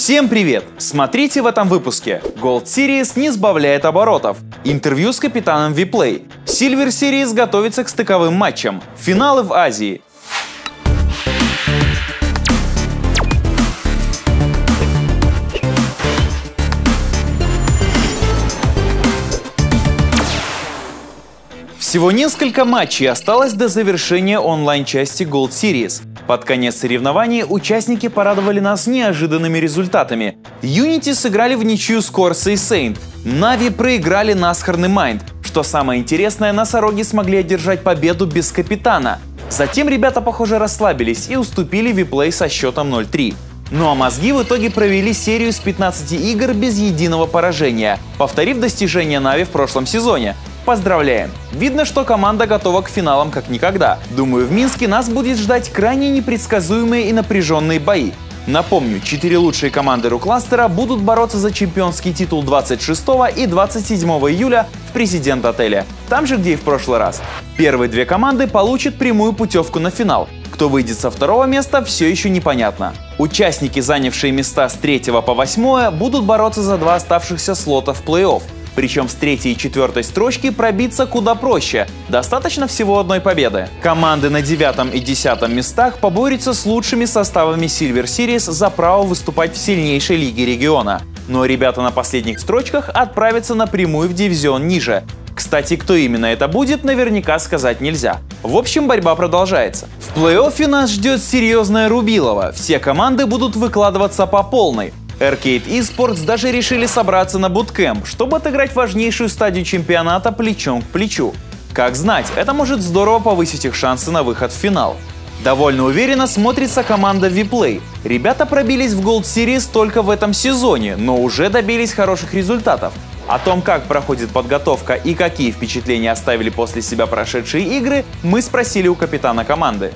Всем привет! Смотрите в этом выпуске. Gold Series не сбавляет оборотов. Интервью с капитаном Vplay. Silver Series готовится к стыковым матчам. Финалы в Азии. Всего несколько матчей осталось до завершения онлайн-части Gold Series. Под конец соревнований участники порадовали нас неожиданными результатами. Unity сыграли в ничью с Corsa и Saint. Na'Vi проиграли NASCAR Mind. Что самое интересное, носороги смогли одержать победу без капитана. Затем ребята, похоже, расслабились и уступили Vplay со счетом 0-3. Ну а мозги в итоге провели серию с 15 игр без единого поражения, повторив достижения Na'Vi в прошлом сезоне. Поздравляем! Видно, что команда готова к финалам как никогда. Думаю, в Минске нас будет ждать крайне непредсказуемые и напряженные бои. Напомню, 4 лучшие команды Рукластера будут бороться за чемпионский титул 26 и 27 июля в Президент-отеле. Там же, где и в прошлый раз. Первые две команды получат прямую путевку на финал. Кто выйдет со второго места, все еще непонятно. Участники, занявшие места с 3 по 8, будут бороться за 2 оставшихся слота в плей-офф. Причем с 3 и 4 строчки пробиться куда проще. Достаточно всего одной победы. Команды на 9 и 10 местах поборются с лучшими составами Silver Series за право выступать в сильнейшей лиге региона. Но ребята на последних строчках отправятся напрямую в дивизион ниже. Кстати, кто именно это будет, наверняка сказать нельзя. В общем, борьба продолжается. В плей-оффе нас ждет серьезное рубилово. Все команды будут выкладываться по полной. Arcade Esports даже решили собраться на буткэмп, чтобы отыграть важнейшую стадию чемпионата плечом к плечу. Как знать, это может здорово повысить их шансы на выход в финал. Довольно уверенно смотрится команда Vplay. Ребята пробились в Gold Series только в этом сезоне, но уже добились хороших результатов. О том, как проходит подготовка и какие впечатления оставили после себя прошедшие игры, мы спросили у капитана команды.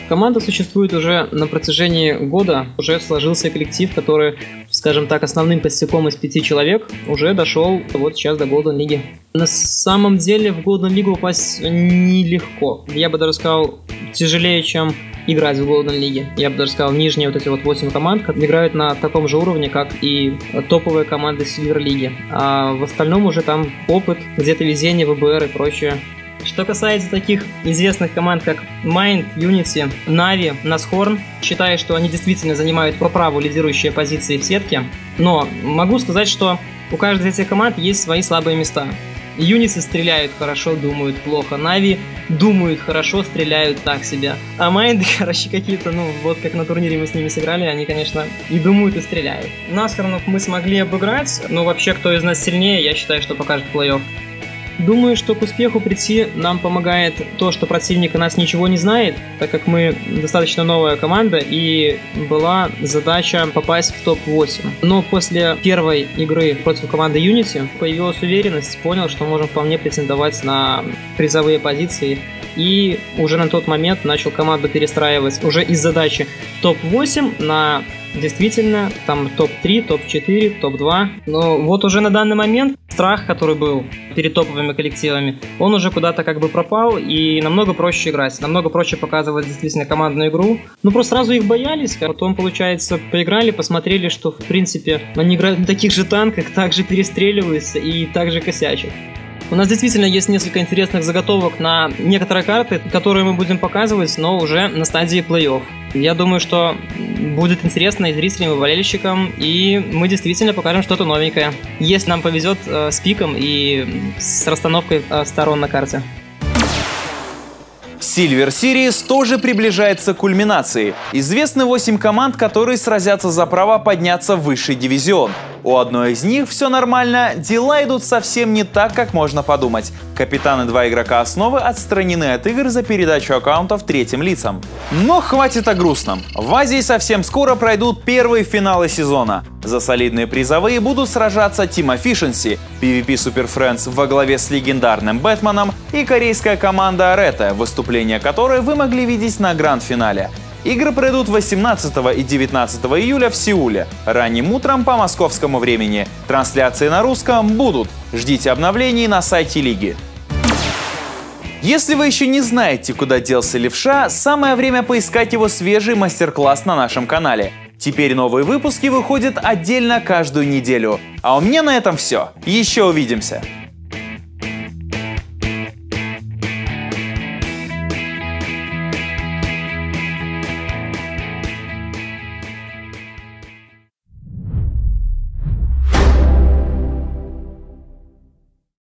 Команда существует уже на протяжении года, уже сложился коллектив, который, скажем так, основным костяком из 5 человек уже дошел вот сейчас до Golden League. На самом деле в Golden League попасть нелегко. Я бы даже сказал, тяжелее, чем играть в Golden League. Я бы даже сказал, нижние вот эти вот 8 команд играют на таком же уровне, как и топовые команды Silver League. А в остальном уже там опыт, где-то везение, ВБР и прочее. Что касается таких известных команд, как Mind, Unity, Na'Vi, Nashorn, считаю, что они действительно занимают по праву лидирующие позиции в сетке. Но могу сказать, что у каждой из этих команд есть свои слабые места. Unity стреляют хорошо, думают плохо. Na'Vi думают хорошо, стреляют так себе. А Mind, короче, какие-то, вот как на турнире мы с ними сыграли, они, конечно, и думают, и стреляют. Nashorn'ов мы смогли обыграть, но вообще, кто из нас сильнее, я считаю, что покажет плей-офф. Думаю, что к успеху прийти нам помогает то, что противник о нас ничего не знает, так как мы достаточно новая команда и была задача попасть в топ-8. Но после первой игры против команды Unity появилась уверенность, понял, что можем вполне претендовать на призовые позиции. И уже на тот момент начал команду перестраивать уже из задачи топ-8 на действительно там топ-3, топ-4, топ-2. Но вот уже на данный момент страх, который был перед топовыми коллективами, он уже куда-то как бы пропал, и намного проще играть, намного проще показывать действительно командную игру. Просто сразу их боялись, а потом, получается, поиграли, посмотрели, что в принципе они играют на таких же танках, также перестреливаются и также косячат. У нас действительно есть несколько интересных заготовок на некоторые карты, которые мы будем показывать, но уже на стадии плей-офф. Я думаю, что будет интересно и зрителям, и болельщикам, и мы действительно покажем что-то новенькое. Если нам повезет с пиком и с расстановкой сторон на карте. Silver Series тоже приближается к кульминации. Известны 8 команд, которые сразятся за право подняться в высший дивизион. У одной из них все нормально, дела идут совсем не так, как можно подумать. Капитаны 2 игрока основы отстранены от игр за передачу аккаунтов третьим лицам. Но хватит о грустном. В Азии совсем скоро пройдут первые финалы сезона. За солидные призовые будут сражаться Team Efficiency, PvP Super Friends во главе с легендарным Бэтменом и корейская команда Arete, выступление которой вы могли видеть на гранд-финале. Игры пройдут 18 и 19 июля в Сеуле, ранним утром по московскому времени. Трансляции на русском будут. Ждите обновлений на сайте лиги. Если вы еще не знаете, куда делся Левша, самое время поискать его свежий мастер-класс на нашем канале. Теперь новые выпуски выходят отдельно каждую неделю. А у меня на этом все. Еще увидимся!